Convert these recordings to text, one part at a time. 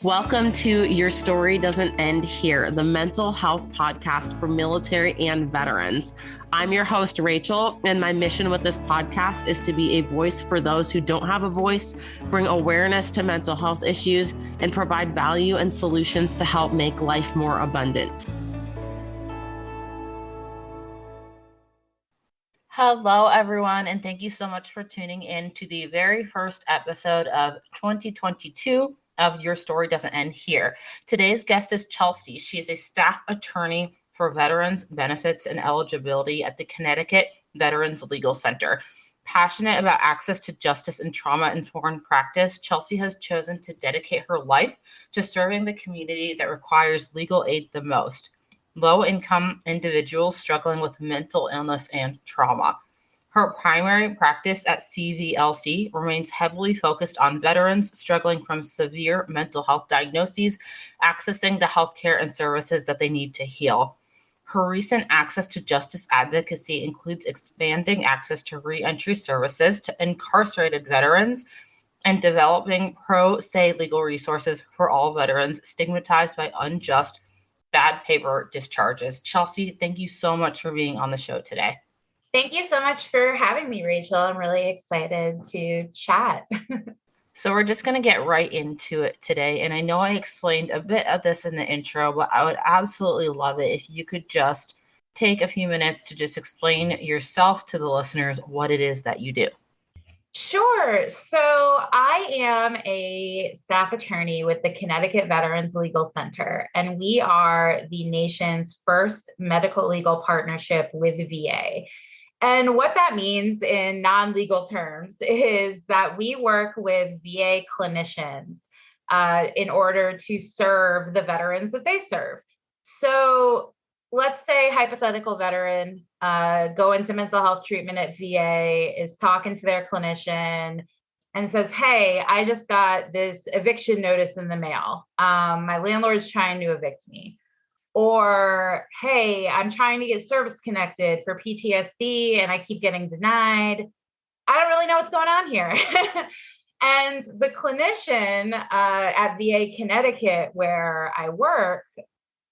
Welcome to Your Story Doesn't End Here, the mental health podcast for military and veterans. I'm your host, Rachel, and my mission with this podcast is to be a voice for those who don't have a voice, bring awareness to mental health issues, and provide value and solutions to help make life more abundant. Hello, everyone, and thank you so much for tuning in to the very first episode of 2022 of Your Story Doesn't End Here. Today's guest is Chelsea. She is a staff attorney for Veterans Benefits and Eligibility at the Connecticut Veterans Legal Center. Passionate about access to justice and trauma-informed practice, Chelsea has chosen to dedicate her life to serving the community that requires legal aid the most: low-income individuals struggling with mental illness and trauma. Her primary practice at CVLC remains heavily focused on veterans struggling from severe mental health diagnoses, accessing the healthcare and services that they need to heal. Her recent access to justice advocacy includes expanding access to reentry services to incarcerated veterans and developing pro se legal resources for all veterans stigmatized by unjust bad paper discharges. Chelsea, thank you so much for being on the show today. Thank you so much for having me, Rachel. I'm really excited to chat. So we're just going to get right into it today. And I know I explained a bit of this in the intro, but I would absolutely love it if you could just take a few minutes to just explain yourself to the listeners what it is that you do. Sure. So I am a staff attorney with the Connecticut Veterans Legal Center, and we are the nation's first medical legal partnership with the VA. And what that means in non-legal terms is that we work with VA clinicians in order to serve the veterans that they serve. So let's say hypothetical veteran go into mental health treatment at VA, is talking to their clinician and says, "Hey, I just got this eviction notice in the mail. My landlord's trying to evict me." Or, "Hey, I'm trying to get service connected for PTSD and I keep getting denied. I don't really know what's going on here." And the clinician at VA Connecticut, where I work,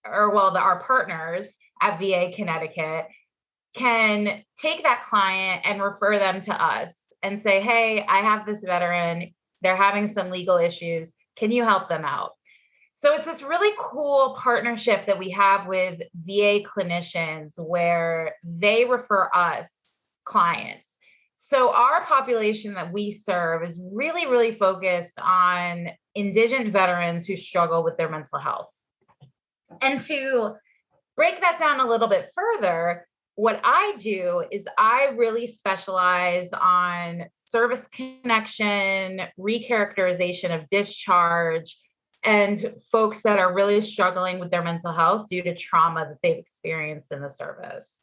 our partners at VA Connecticut, can take that client and refer them to us and say, "Hey, I have this veteran. They're having some legal issues. Can you help them out?" So it's this really cool partnership that we have with VA clinicians where they refer us clients. So our population that we serve is really, really focused on indigent veterans who struggle with their mental health. And to break that down a little bit further, what I do is I really specialize on service connection, recharacterization of discharge, and folks that are really struggling with their mental health due to trauma that they've experienced in the service.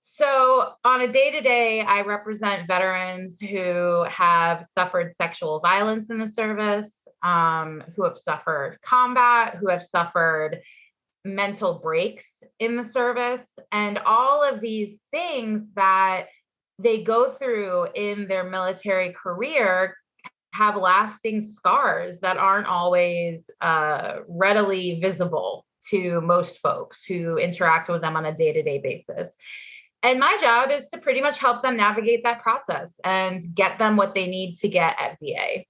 So on a day-to-day, I represent veterans who have suffered sexual violence in the service, who have suffered combat, who have suffered mental breaks in the service, and all of these things that they go through in their military career have lasting scars that aren't always readily visible to most folks who interact with them on a day-to-day basis. And my job is to pretty much help them navigate that process and get them what they need to get at VA.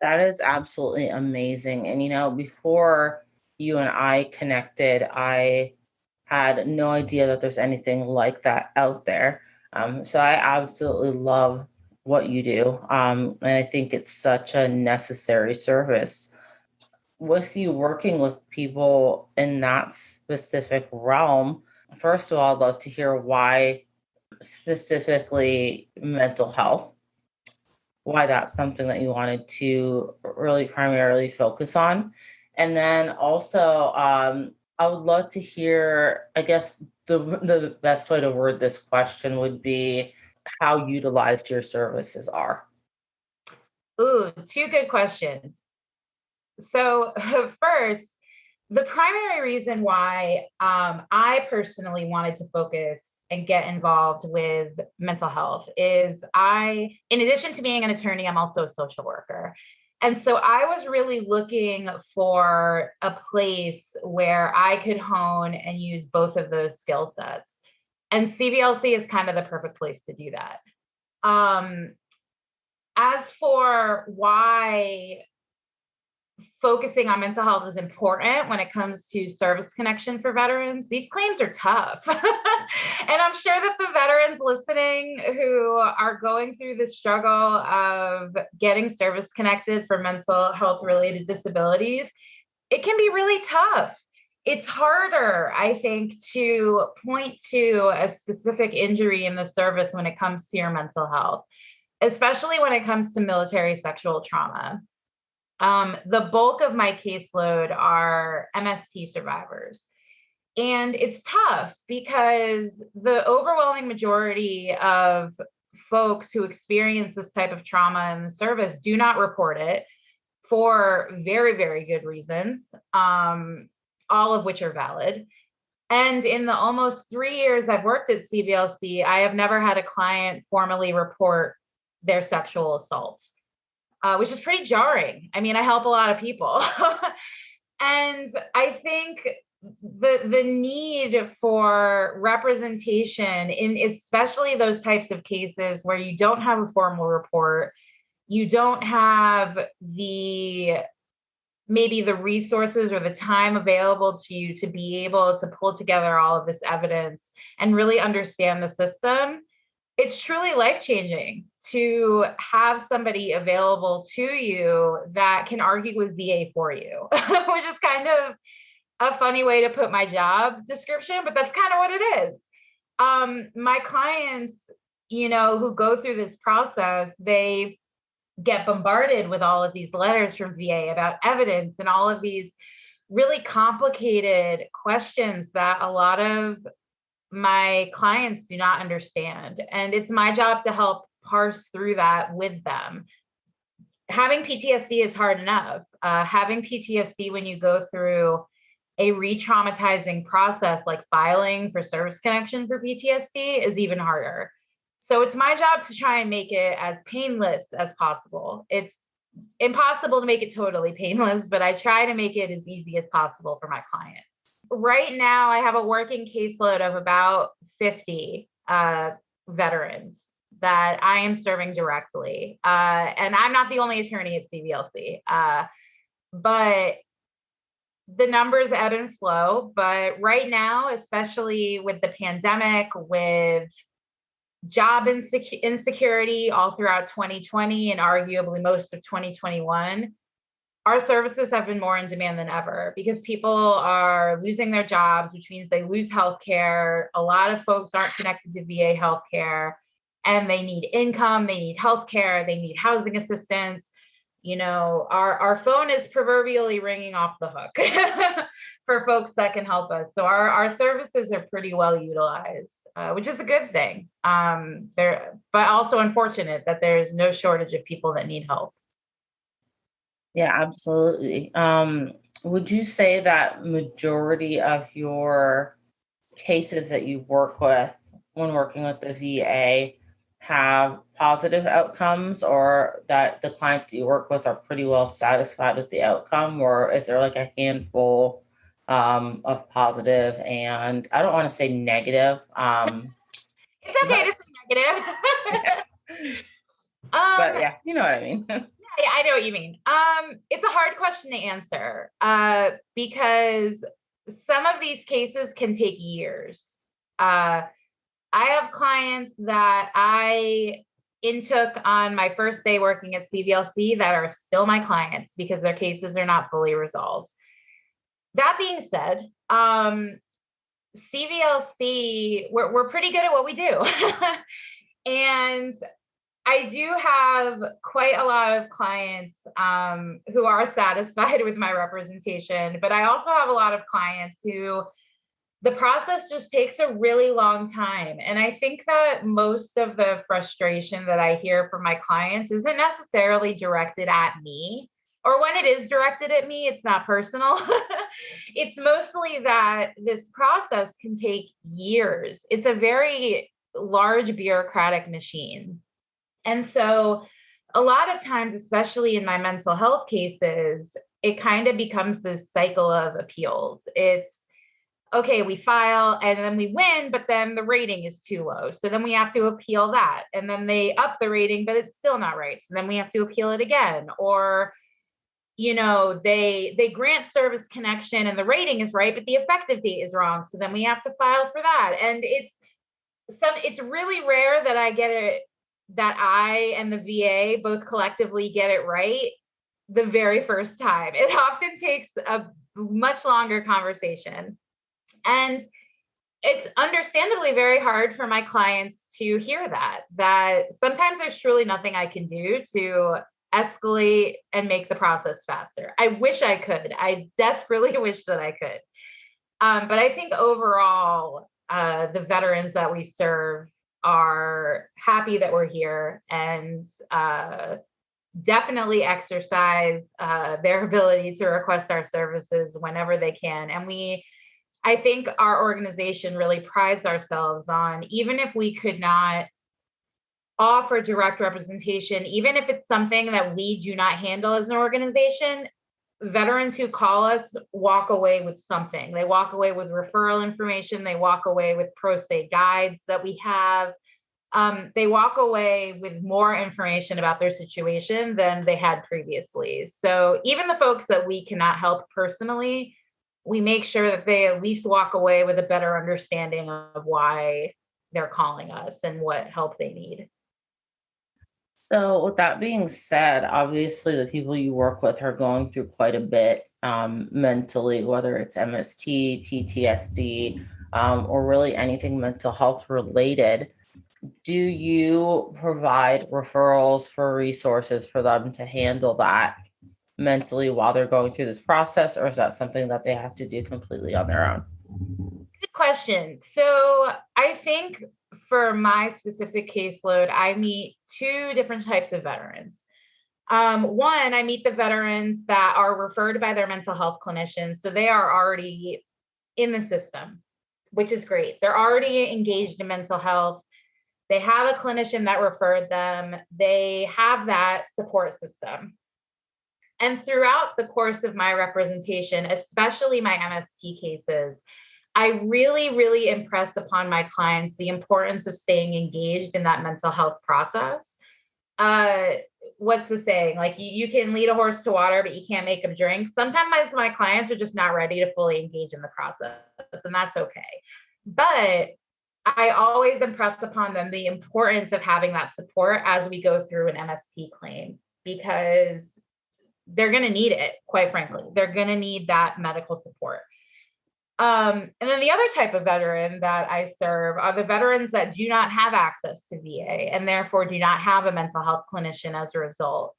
That is absolutely amazing. And, before you and I connected, I had no idea that there's anything like that out there. So I absolutely love what you do. And I think it's such a necessary service. With you working with people in that specific realm, first of all, I'd love to hear why specifically mental health, why that's something that you wanted to really primarily focus on. And then also, I would love to hear, I guess the best way to word this question would be how utilized your services are. Ooh, two good questions. So first, the primary reason why I personally wanted to focus and get involved with mental health is in addition to being an attorney, I'm also a social worker. And so I was really looking for a place where I could hone and use both of those skill sets. And CVLC is kind of the perfect place to do that. As for why focusing on mental health is important when it comes to service connection for veterans, these claims are tough. And I'm sure that the veterans listening who are going through the struggle of getting service connected for mental health related disabilities, it can be really tough. It's harder, I think, to point to a specific injury in the service when it comes to your mental health, especially when it comes to military sexual trauma. The bulk of my caseload are MST survivors. And it's tough because the overwhelming majority of folks who experience this type of trauma in the service do not report it for very, very good reasons, all of which are valid. And in the almost 3 years I've worked at CVLC, I have never had a client formally report their sexual assault. Which is pretty jarring. I mean, I help a lot of people. And I think the need for representation in especially those types of cases where you don't have a formal report, you don't have maybe the resources or the time available to you to be able to pull together all of this evidence and really understand the system. It's truly life-changing to have somebody available to you that can argue with VA for you, which is kind of a funny way to put my job description, but that's kind of what it is. My clients, who go through this process, they get bombarded with all of these letters from VA about evidence and all of these really complicated questions that a lot of my clients do not understand. And it's my job to help parse through that with them. Having PTSD is hard enough. Having PTSD when you go through a re-traumatizing process like filing for service connection for PTSD is even harder. So it's my job to try and make it as painless as possible. It's impossible to make it totally painless, but I try to make it as easy as possible for my clients. Right now, I have a working caseload of about 50 veterans that I am serving directly. And I'm not the only attorney at CVLC, but the numbers ebb and flow. But right now, especially with the pandemic, with job insecurity all throughout 2020 and arguably most of 2021, our services have been more in demand than ever because people are losing their jobs, which means they lose healthcare. A lot of folks aren't connected to VA healthcare and they need income, they need healthcare, they need housing assistance. Our phone is proverbially ringing off the hook for folks that can help us. So our services are pretty well utilized, which is a good thing. But also unfortunate that there's no shortage of people that need help. Yeah, absolutely. Would you say that majority of your cases that you work with when working with the VA have positive outcomes, or that the clients that you work with are pretty well satisfied with the outcome, or is there like a handful of positive and I don't want to say negative. It's okay to say negative. But yeah, you know what I mean. Yeah, I know what you mean. It's a hard question to answer because some of these cases can take years. I have clients that I intook on my first day working at CVLC that are still my clients because their cases are not fully resolved. That being said, CVLC, we're pretty good at what we do. And I do have quite a lot of clients who are satisfied with my representation, but I also have a lot of clients who the process just takes a really long time. And I think that most of the frustration that I hear from my clients isn't necessarily directed at me, or when it is directed at me, it's not personal. It's mostly that this process can take years. It's a very large bureaucratic machine. And so a lot of times, especially in my mental health cases, it kind of becomes this cycle of appeals. It's okay, we file and then we win, but then the rating is too low. So then we have to appeal that. And then they up the rating, but it's still not right. So then we have to appeal it again. Or, they grant service connection and the rating is right, but the effective date is wrong. So then we have to file for that. And it's really rare that that I and the VA both collectively get it right the very first time. It often takes a much longer conversation. And it's understandably very hard for my clients to hear that sometimes there's truly nothing I can do to escalate and make the process faster. I wish I could. I desperately wish that I could. But I think overall, the veterans that we serve are happy that we're here and definitely exercise their ability to request our services whenever they can. And I think our organization really prides ourselves on, even if we could not offer direct representation, even if it's something that we do not handle as an organization, veterans who call us walk away with something. They walk away with referral information. They walk away with pro se guides that we have. They walk away with more information about their situation than they had previously. So even the folks that we cannot help personally, we make sure that they at least walk away with a better understanding of why they're calling us and what help they need. So with that being said, obviously the people you work with are going through quite a bit mentally, whether it's MST, PTSD, or really anything mental health related. Do you provide referrals for resources for them to handle that mentally while they're going through this process, or is that something that they have to do completely on their own? Good question. So I think for my specific caseload, I meet two different types of veterans. One, I meet the veterans that are referred by their mental health clinicians. So they are already in the system, which is great. They're already engaged in mental health. They have a clinician that referred them. They have that support system. And throughout the course of my representation, especially my MST cases, I really, really impress upon my clients the importance of staying engaged in that mental health process. What's the saying? Like you can lead a horse to water, but you can't make them drink. Sometimes my clients are just not ready to fully engage in the process, and that's okay. But I always impress upon them the importance of having that support as we go through an MST claim, because they're going to need it, quite frankly. They're going to need that medical support. And then the other type of veteran that I serve are the veterans that do not have access to VA and therefore do not have a mental health clinician as a result.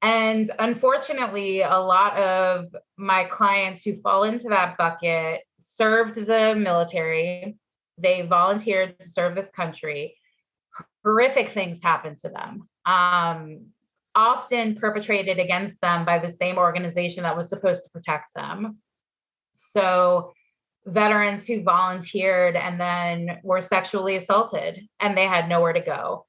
And unfortunately, a lot of my clients who fall into that bucket served the military. They volunteered to serve this country. Horrific things happen to them. Often perpetrated against them by the same organization that was supposed to protect them. So veterans who volunteered and then were sexually assaulted and they had nowhere to go.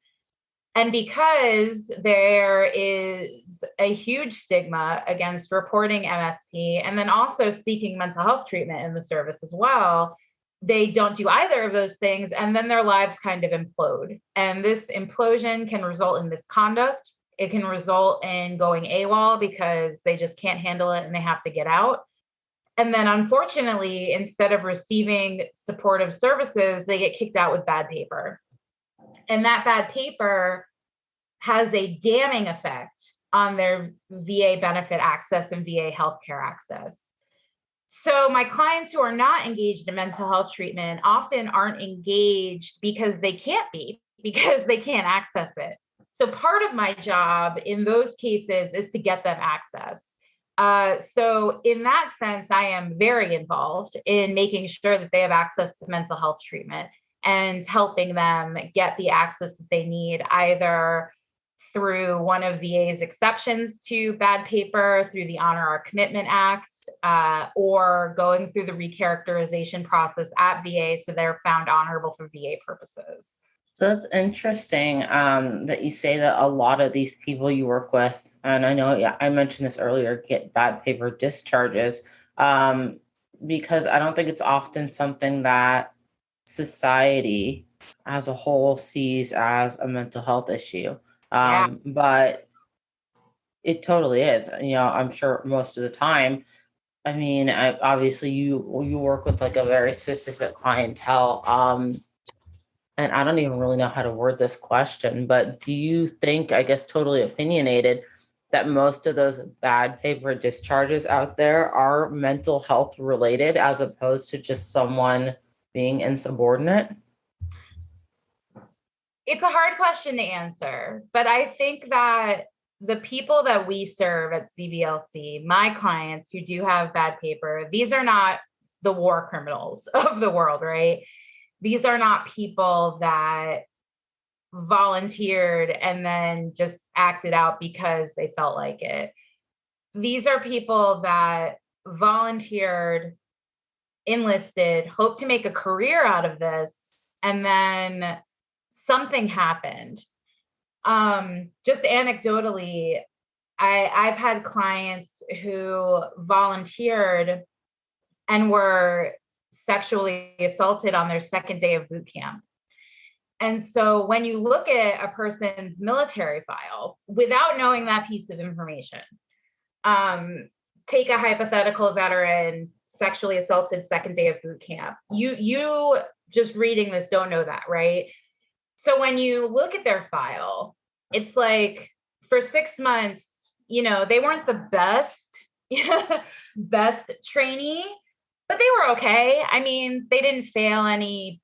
And because there is a huge stigma against reporting MST and then also seeking mental health treatment in the service as well, they don't do either of those things. And then their lives kind of implode. And this implosion can result in misconduct. It can result in going AWOL because they just can't handle it and they have to get out. And then unfortunately, instead of receiving supportive services, they get kicked out with bad paper. And that bad paper has a damning effect on their VA benefit access and VA healthcare access. So my clients who are not engaged in mental health treatment often aren't engaged because they can't be, because they can't access it. So part of my job in those cases is to get them access. So in that sense, I am very involved in making sure that they have access to mental health treatment and helping them get the access that they need, either through one of VA's exceptions to bad paper, through the Honor Our Commitment Act, or going through the recharacterization process at VA so they're found honorable for VA purposes. So that's interesting that you say that a lot of these people you work with, and I know, yeah, I mentioned this earlier, get bad paper discharges, um, because I don't think it's often something that society as a whole sees as a mental health issue. Yeah. But it totally is. I'm sure most of the time. I mean, obviously you work with like a very specific clientele. And I don't even really know how to word this question, but do you think, I guess totally opinionated, that most of those bad paper discharges out there are mental health related as opposed to just someone being insubordinate? It's a hard question to answer, but I think that the people that we serve at CVLC, my clients who do have bad paper, these are not the war criminals of the world, right? These are not people that volunteered and then just acted out because they felt like it. These are people that volunteered, enlisted, hoped to make a career out of this, and then something happened. Just anecdotally, I've had clients who volunteered and were sexually assaulted on their second day of boot camp. And so when you look at a person's military file without knowing that piece of information, take a hypothetical veteran sexually assaulted second day of boot camp. You just reading this don't know that, right? So when you look at their file, it's like for 6 months, they weren't the best, best trainee, but they were okay. I mean, they didn't fail any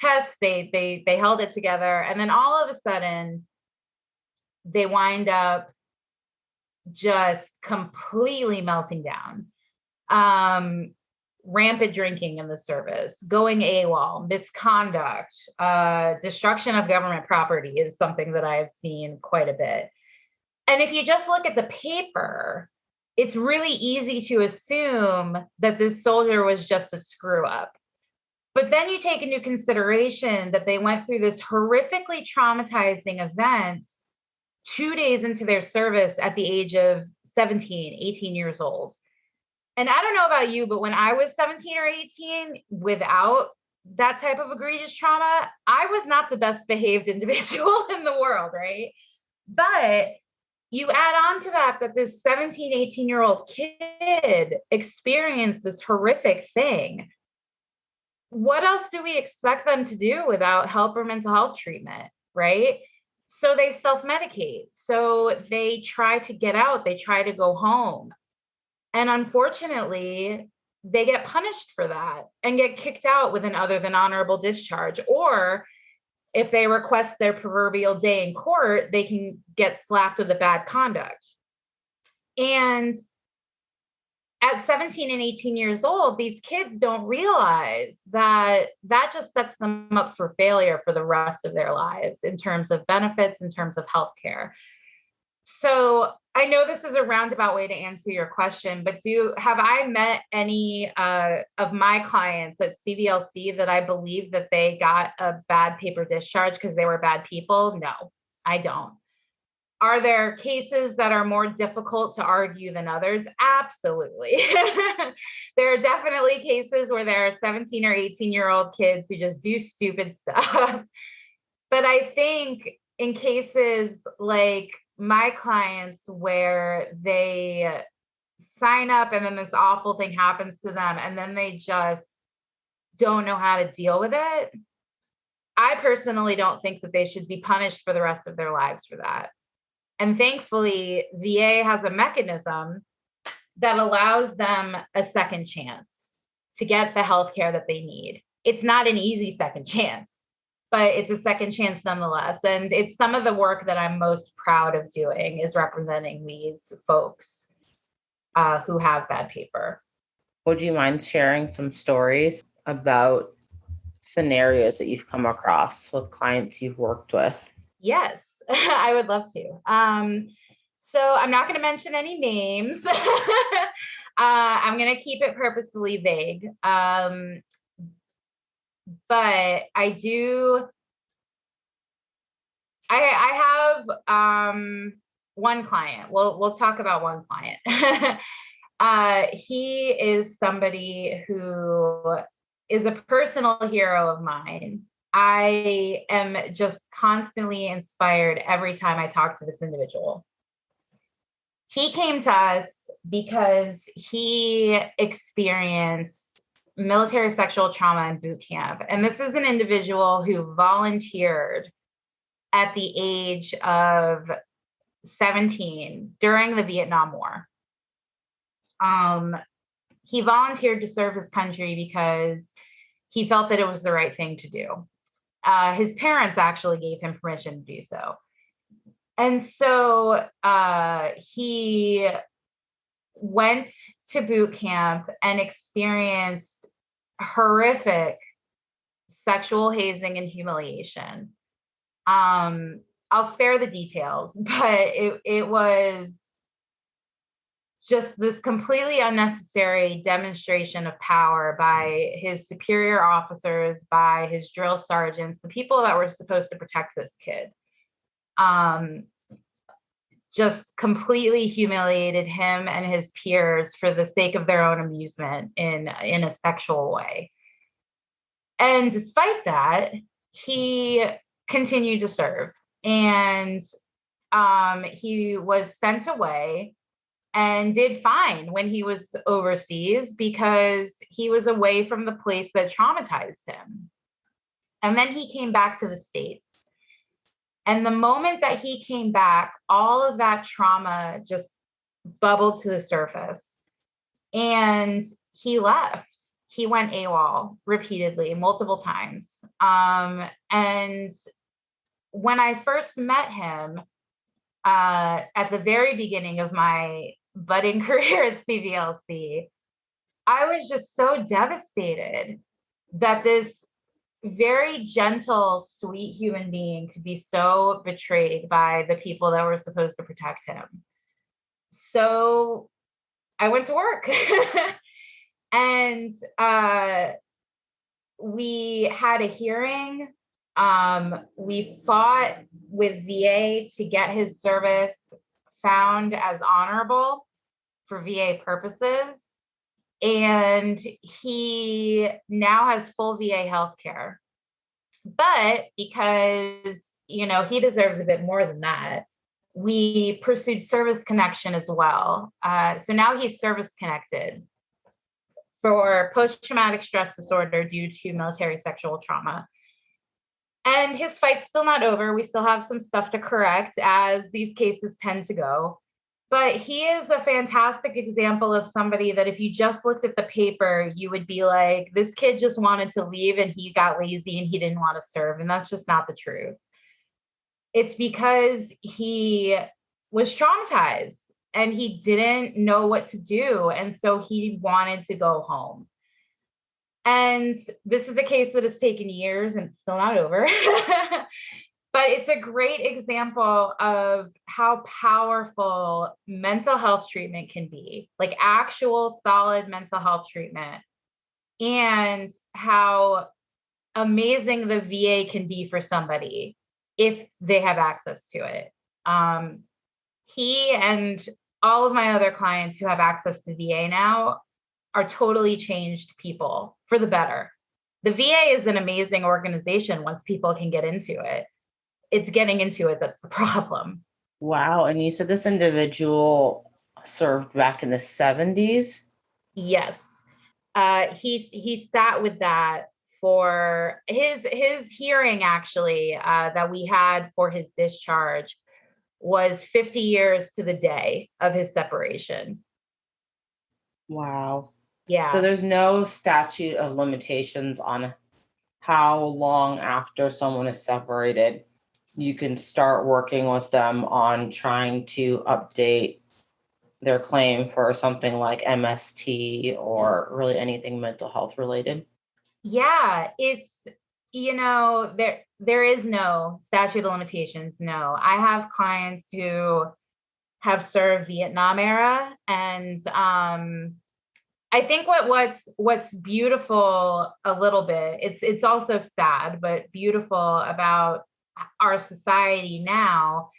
tests. They held it together. And then all of a sudden they wind up just completely melting down. Rampant drinking in the service, going AWOL, misconduct, destruction of government property is something that I've seen quite a bit. And if you just look at the paper, it's really easy to assume that this soldier was just a screw up. But then you take into consideration that they went through this horrifically traumatizing event 2 days into their service at the age of 17, 18 years old. And I don't know about you, but when I was 17 or 18, without that type of egregious trauma, I was not the best behaved individual in the world, right? But you add on to that this 17, 18-year-old kid experienced this horrific thing. What else do we expect them to do without help or mental health treatment, right? So they self-medicate. So they try to get out. They try to go home. And unfortunately, they get punished for that and get kicked out with an other than honorable discharge. Or if they request their proverbial day in court, they can get slapped with a bad conduct. And at 17 and 18 years old, these kids don't realize that just sets them up for failure for the rest of their lives in terms of benefits, in terms of healthcare. So I know this is a roundabout way to answer your question, but have I met any of my clients at CVLC that I believe that they got a bad paper discharge because they were bad people? No, I don't. Are there cases that are more difficult to argue than others? Absolutely. There are definitely cases where there are 17 or 18-year-old kids who just do stupid stuff. But I think in cases like my clients where they sign up and then this awful thing happens to them and then they just don't know how to deal with it, I personally don't think that they should be punished for the rest of their lives for that. And thankfully, VA has a mechanism that allows them a second chance to get the healthcare that they need. It's not an easy second chance, but it's a second chance nonetheless. And it's some of the work that I'm most proud of doing is representing these folks who have bad paper. Would you mind sharing some stories about scenarios that you've come across with clients you've worked with? Yes, I would love to. So I'm not going to mention any names. I'm going to keep it purposefully vague. but I have one client. We'll talk about one client. He is somebody who is a personal hero of mine. I am just constantly inspired every time I talk to this individual. He came to us because he experienced military sexual trauma in boot camp. And this is an individual who volunteered at the age of 17 during the Vietnam War. He volunteered to serve his country because he felt that it was the right thing to do. His parents actually gave him permission to do so. And so he went to boot camp and experienced horrific sexual hazing and humiliation. I'll spare the details, but it was just this completely unnecessary demonstration of power by his superior officers, by his drill sergeants, the people that were supposed to protect this kid. Just completely humiliated him and his peers for the sake of their own amusement in a sexual way. And despite that, he continued to serve, and he was sent away and did fine when he was overseas because he was away from the place that traumatized him. And then he came back to the States. And the moment that he came back, all of that trauma just bubbled to the surface. And he left. He went AWOL repeatedly, multiple times. And when I first met him, at the very beginning of my budding career at CVLC, I was just so devastated that this very gentle, sweet human being could be so betrayed by the people that were supposed to protect him. So I went to work and we had a hearing. We fought with VA to get his service found as honorable for VA purposes. And he now has full VA healthcare. But because, he deserves a bit more than that, we pursued service connection as well. So now he's service connected for post-traumatic stress disorder due to military sexual trauma. And his fight's still not over. We still have some stuff to correct, as these cases tend to go. But he is a fantastic example of somebody that if you just looked at the paper, you would be like, this kid just wanted to leave and he got lazy and he didn't want to serve. And that's just not the truth. It's because he was traumatized and he didn't know what to do. And so he wanted to go home. And this is a case that has taken years and it's still not over. But it's a great example of how powerful mental health treatment can be, like actual solid mental health treatment, and how amazing the VA can be for somebody if they have access to it. He and all of my other clients who have access to VA now are totally changed people for the better. The VA is an amazing organization once people can get into it. It's getting into it that's the problem. Wow. And you said this individual served back in the 70s? Yes. He sat with that for his hearing, actually, that we had for his discharge was 50 years to the day of his separation. Wow. Yeah. So there's no statute of limitations on how long after someone is separated you can start working with them on trying to update their claim for something like MST or really anything mental health related? Yeah, it's, there is no statute of limitations. No, I have clients who have served Vietnam era and I think what's beautiful a little bit, it's also sad, but beautiful about our society now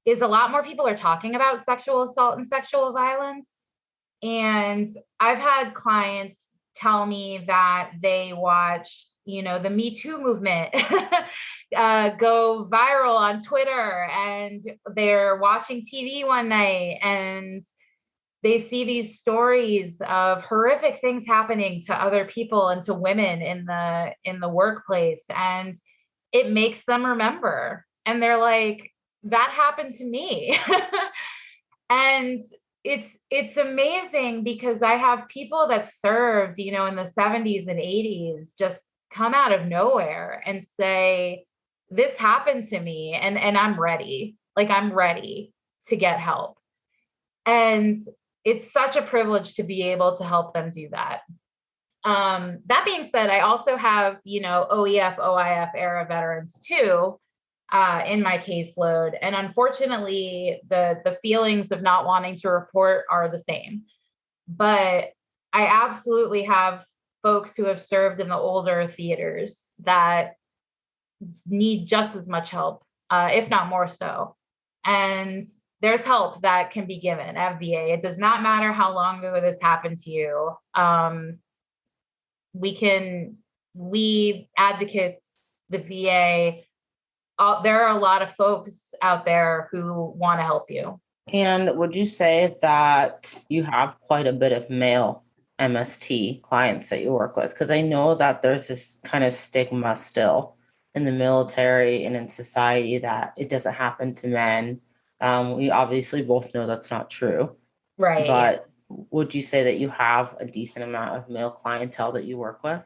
is a lot more people are talking about sexual assault and sexual violence. And I've had clients tell me that they watched, the Me Too movement go viral on Twitter, and they're watching TV one night and they see these stories of horrific things happening to other people and to women in the workplace, and it makes them remember. And they're like, that happened to me. And it's amazing because I have people that served, in the 70s and 80s just come out of nowhere and say, this happened to me and I'm ready. Like, I'm ready to get help. And it's such a privilege to be able to help them do that. That being said, I also have, OEF, OIF era veterans too, in my caseload. And unfortunately, the feelings of not wanting to report are the same. But I absolutely have folks who have served in the older theaters that need just as much help, if not more so. And there's help that can be given at VA. It does not matter how long ago this happened to you. We advocates, the VA, there are a lot of folks out there who want to help you. And would you say that you have quite a bit of male MST clients that you work with? Because I know that there's this kind of stigma still in the military and in society that it doesn't happen to men. We obviously both know that's not true. Right. But would you say that you have a decent amount of male clientele that you work with?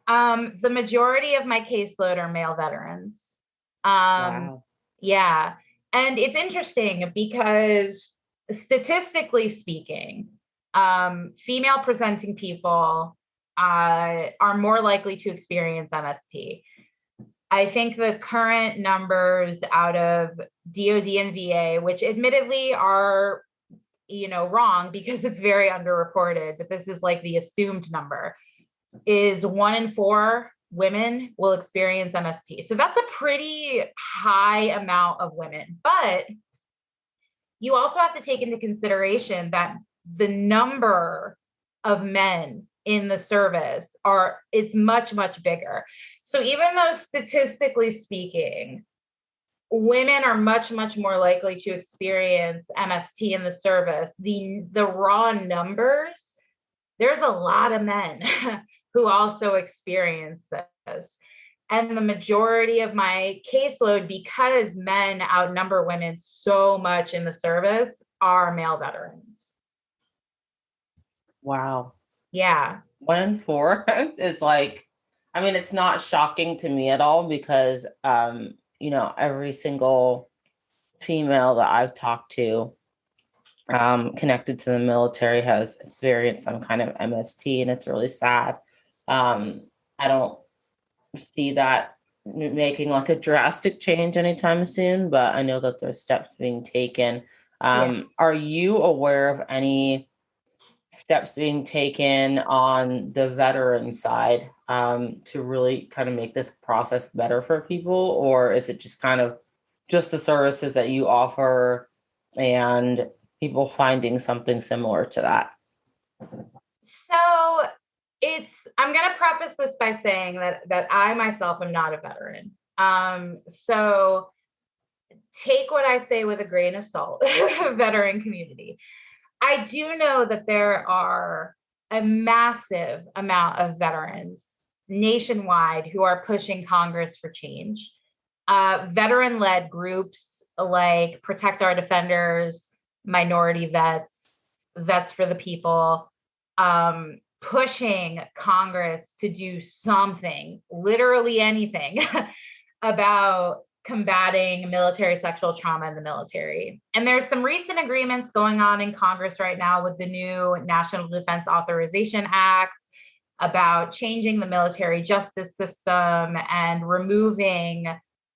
The majority of my caseload are male veterans. Wow. Yeah. And it's interesting because statistically speaking, female presenting people are more likely to experience MST. I think the current numbers out of DOD and VA, which admittedly are, wrong because it's very underreported, but this is like the assumed number, is 1 in 4 women will experience MST. So that's a pretty high amount of women. But you also have to take into consideration that the number of men in the service it's much, much bigger. So even though statistically speaking, women are much, much more likely to experience MST in the service, the raw numbers, there's a lot of men who also experience this. And the majority of my caseload, because men outnumber women so much in the service, are male veterans. Wow. Yeah. 1 in 4 is like, I mean, it's not shocking to me at all because, every single female that I've talked to connected to the military has experienced some kind of MST, and it's really sad. I don't see that making like a drastic change anytime soon, but I know that there's steps being taken. Are you aware of any steps being taken on the veteran side to really kind of make this process better for people? Or is it just kind of just the services that you offer and people finding something similar to that? So I'm going to preface this by saying that I myself am not a veteran. So take what I say with a grain of salt, veteran community. I do know that there are a massive amount of veterans nationwide who are pushing Congress for change. Veteran-led groups like Protect Our Defenders, Minority Vets, Vets for the People, pushing Congress to do something, literally anything, about combating military sexual trauma in the military. And there's some recent agreements going on in Congress right now with the new National Defense Authorization Act about changing the military justice system and removing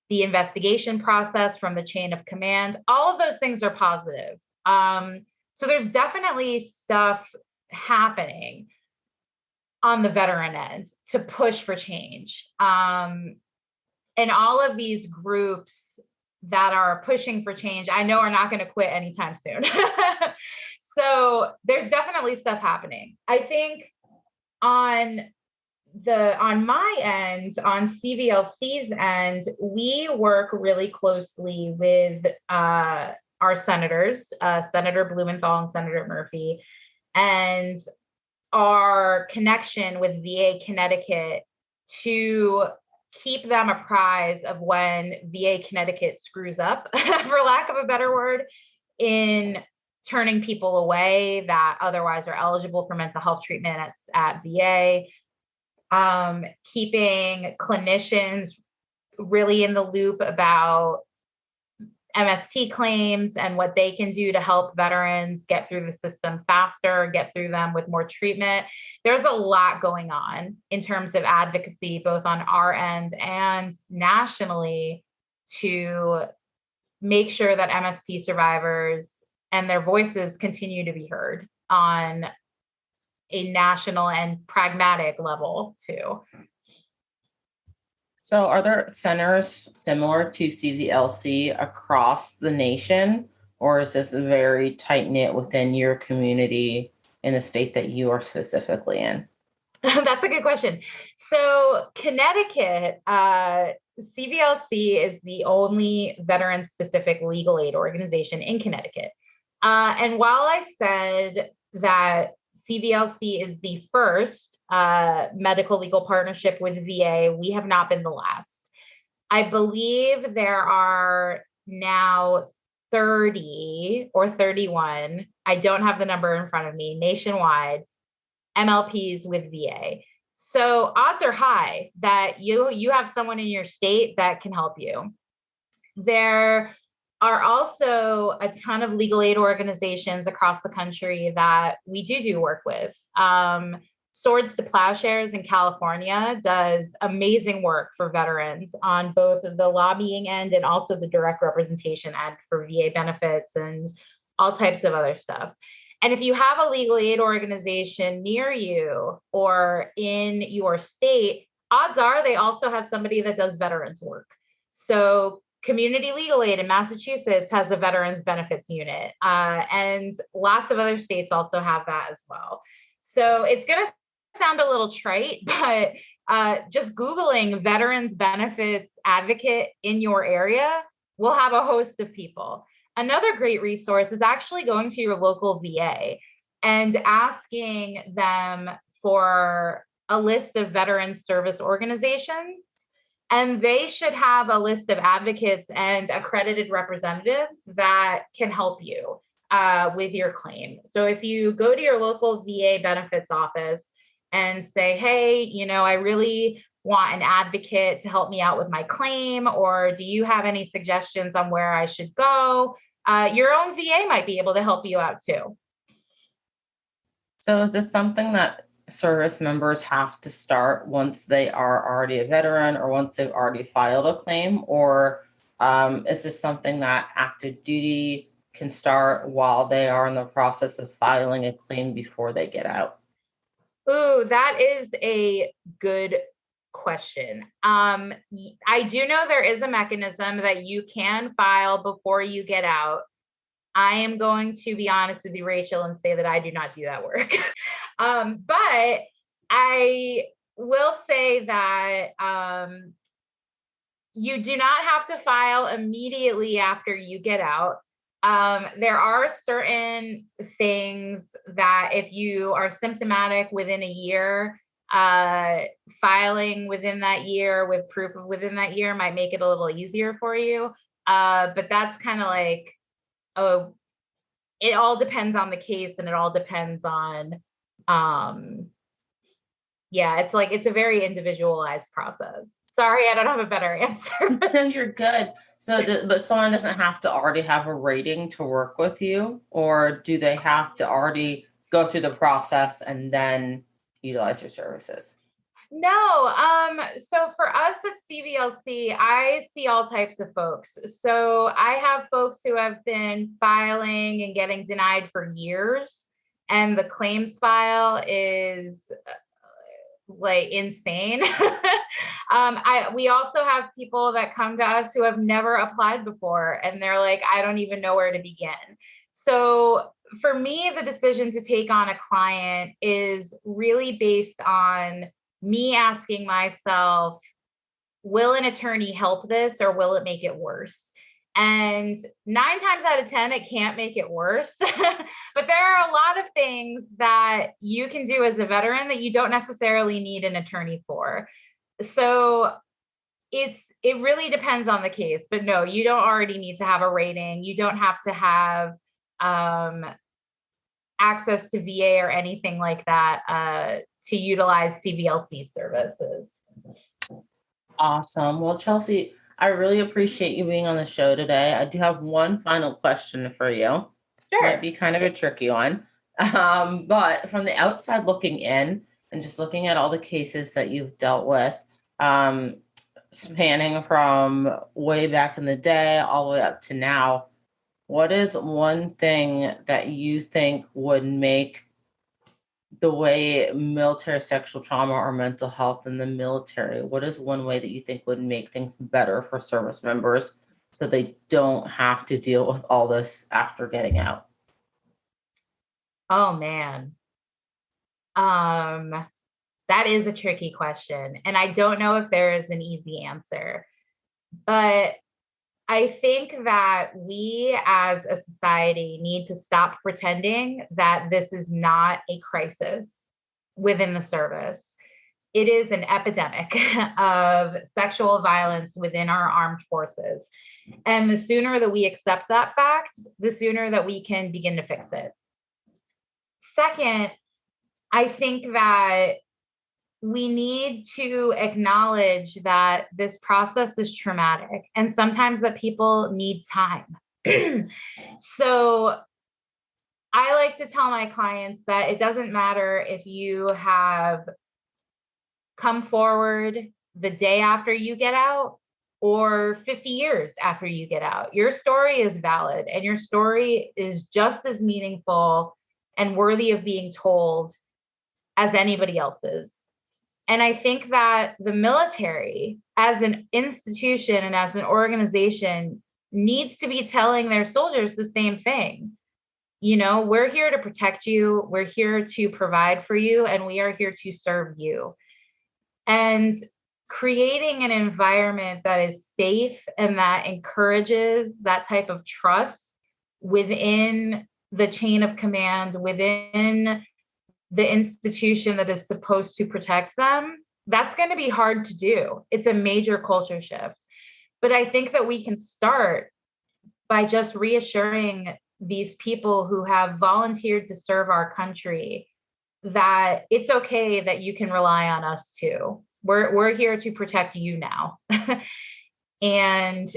the investigation process from the chain of command. All of those things are positive. So there's definitely stuff happening on the veteran end to push for change. And all of these groups that are pushing for change, I know are not going to quit anytime soon. So there's definitely stuff happening. I think on my end, on CVLC's end, we work really closely with our senators, Senator Blumenthal and Senator Murphy, and our connection with VA Connecticut to keep them apprised of when VA Connecticut screws up, for lack of a better word, in turning people away that otherwise are eligible for mental health treatment at VA, keeping clinicians really in the loop about MST claims and what they can do to help veterans get through the system faster, get through them with more treatment. There's a lot going on in terms of advocacy, both on our end and nationally, to make sure that MST survivors and their voices continue to be heard on a national and pragmatic level too. So are there centers similar to CVLC across the nation, or is this very tight-knit within your community in the state that you are specifically in? That's a good question. So Connecticut, CVLC is the only veteran-specific legal aid organization in Connecticut. And while I said that CVLC is the first medical legal partnership with VA, we have not been the last. I believe there are now 30 or 31, I don't have the number in front of me, nationwide MLPs with VA. So odds are high that you have someone in your state that can help you. There are also a ton of legal aid organizations across the country that we do work with. Swords to Plowshares in California does amazing work for veterans on both the lobbying end and also the direct representation end for VA benefits and all types of other stuff. And if you have a legal aid organization near you or in your state, odds are they also have somebody that does veterans work. So Community Legal Aid in Massachusetts has a veterans benefits unit, and lots of other states also have that as well. So it's going to sound a little trite, but just Googling veterans benefits advocate in your area will have a host of people. Another great resource is actually going to your local VA and asking them for a list of veteran service organizations. And they should have a list of advocates and accredited representatives that can help you with your claim. So if you go to your local VA benefits office and say, hey, I really want an advocate to help me out with my claim, or do you have any suggestions on where I should go? Your own VA might be able to help you out too. So is this something that service members have to start once they are already a veteran or once they've already filed a claim? Or is this something that active duty can start while they are in the process of filing a claim before they get out? Ooh, that is a good question. I do know there is a mechanism that you can file before you get out. I am going to be honest with you, Rachel, and say that I do not do that work. But I will say that you do not have to file immediately after you get out. There are certain things that if you are symptomatic within a year, filing within that year with proof of within that year might make it a little easier for you. But that's kind of like, it all depends on the case and it all depends on, it's a very individualized process. Sorry, I don't have a better answer. You're good. So, but someone doesn't have to already have a rating to work with you, or do they have to already go through the process and then utilize your services? No. So for us at CVLC, I see all types of folks. So I have folks who have been filing and getting denied for years. and the claims file is like insane. We also have people that come to us who have never applied before, and they're like, I don't even know where to begin. So for me, the decision to take on a client is really based on me asking myself, will an attorney help this or will it make it worse? And 9 times out of 10, it can't make it worse. But there are a lot of things that you can do as a veteran that you don't necessarily need an attorney for. So it really depends on the case. But no, you don't already need to have a rating. You don't have to have access to VA or anything like that to utilize CVLC services. Awesome. Well, Chelsea, I really appreciate you being on the show today. I do have one final question for you. Sure. Might be kind of a tricky one. But from the outside looking in and just looking at all the cases that you've dealt with, spanning from way back in the day all the way up to now, what is one thing that you think would make the way military sexual trauma or mental health in the military, what is one way that you think would make things better for service members so they don't have to deal with all this after getting out? Oh, man. That is a tricky question. And I don't know if there is an easy answer. But I think that we as a society need to stop pretending that this is not a crisis within the service. It is an epidemic of sexual violence within our armed forces. And the sooner that we accept that fact, the sooner that we can begin to fix it. Second, I think that we need to acknowledge that this process is traumatic and sometimes that people need time. So I like to tell my clients that it doesn't matter if you have come forward the day after you get out or 50 years after you get out. Your story is valid and your story is just as meaningful and worthy of being told as anybody else's. And I think that the military as an institution and as an organization needs to be telling their soldiers the same thing. You know, we're here to protect you. We're here to provide for you, and we are here to serve you. And creating an environment that is safe and that encourages that type of trust within the chain of command, within the institution that is supposed to protect them, that's going to be hard to do. It's a major culture shift. But I think that we can start by just reassuring these people who have volunteered to serve our country that it's okay that you can rely on us too. We're here to protect you now. And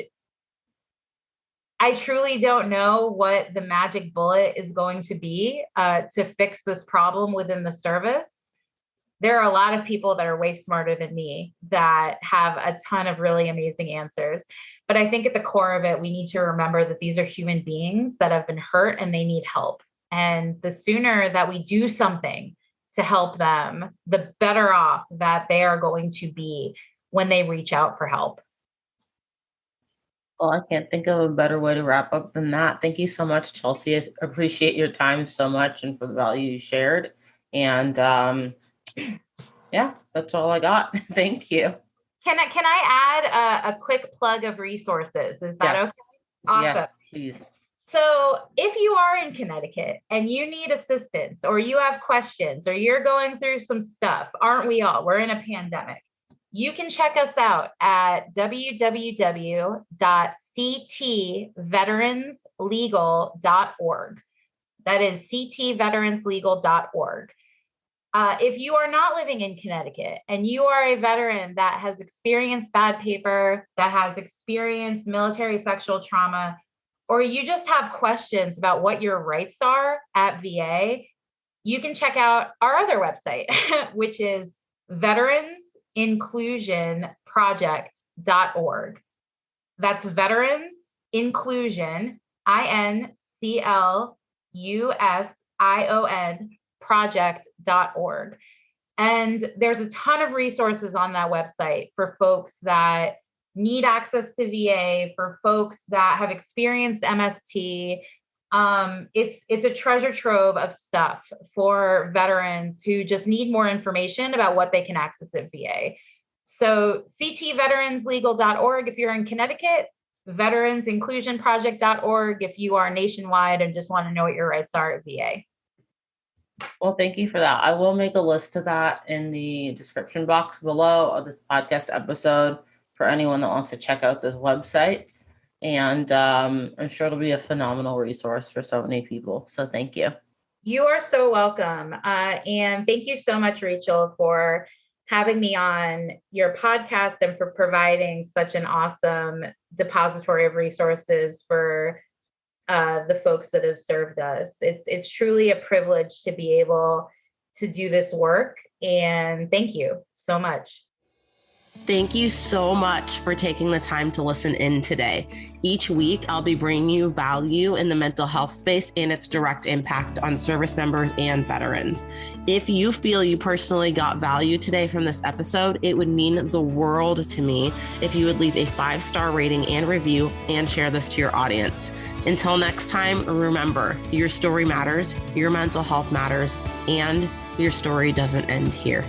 I truly don't know what the magic bullet is going to be to fix this problem within the service. There are a lot of people that are way smarter than me that have a ton of really amazing answers. But I think at the core of it, we need to remember that these are human beings that have been hurt and they need help. And the sooner that we do something to help them, the better off that they are going to be when they reach out for help. Well, I can't think of a better way to wrap up than that. Thank you so much, Chelsea. I appreciate your time so much and for the value you shared. And yeah, that's all I got. Thank you. Can I add a quick plug of resources? Is that okay? Awesome. Yes, please. So if you are in Connecticut and you need assistance or you have questions or you're going through some stuff, aren't we all? We're in a pandemic. You can check us out at www.ctveteranslegal.org. That is ctveteranslegal.org. If you are not living in Connecticut and you are a veteran that has experienced bad paper, that has experienced military sexual trauma, or you just have questions about what your rights are at VA, you can check out our other website, which is veteransinclusionproject.org. That's Veterans Inclusion, INCLUSION project.org. And there's a ton of resources on that website for folks that need access to VA, for folks that have experienced MST. It's a treasure trove of stuff for veterans who just need more information about what they can access at VA. So ctveteranslegal.org if you're in Connecticut, veteransinclusionproject.org if you are nationwide and just want to know what your rights are at VA. Well, thank you for that. I will make a list of that in the description box below of this podcast episode for anyone that wants to check out those websites. And I'm sure it'll be a phenomenal resource for so many people. So thank you. You are so welcome. And thank you so much, Rachel, for having me on your podcast and for providing such an awesome depository of resources for the folks that have served us. It's truly a privilege to be able to do this work. And thank you so much. Thank you so much for taking the time to listen in today. Each week, I'll be bringing you value in the mental health space and its direct impact on service members and veterans. If you feel you personally got value today from this episode, it would mean the world to me if you would leave a 5-star rating and review and share this to your audience. Until next time, remember, your story matters, your mental health matters, and your story doesn't end here.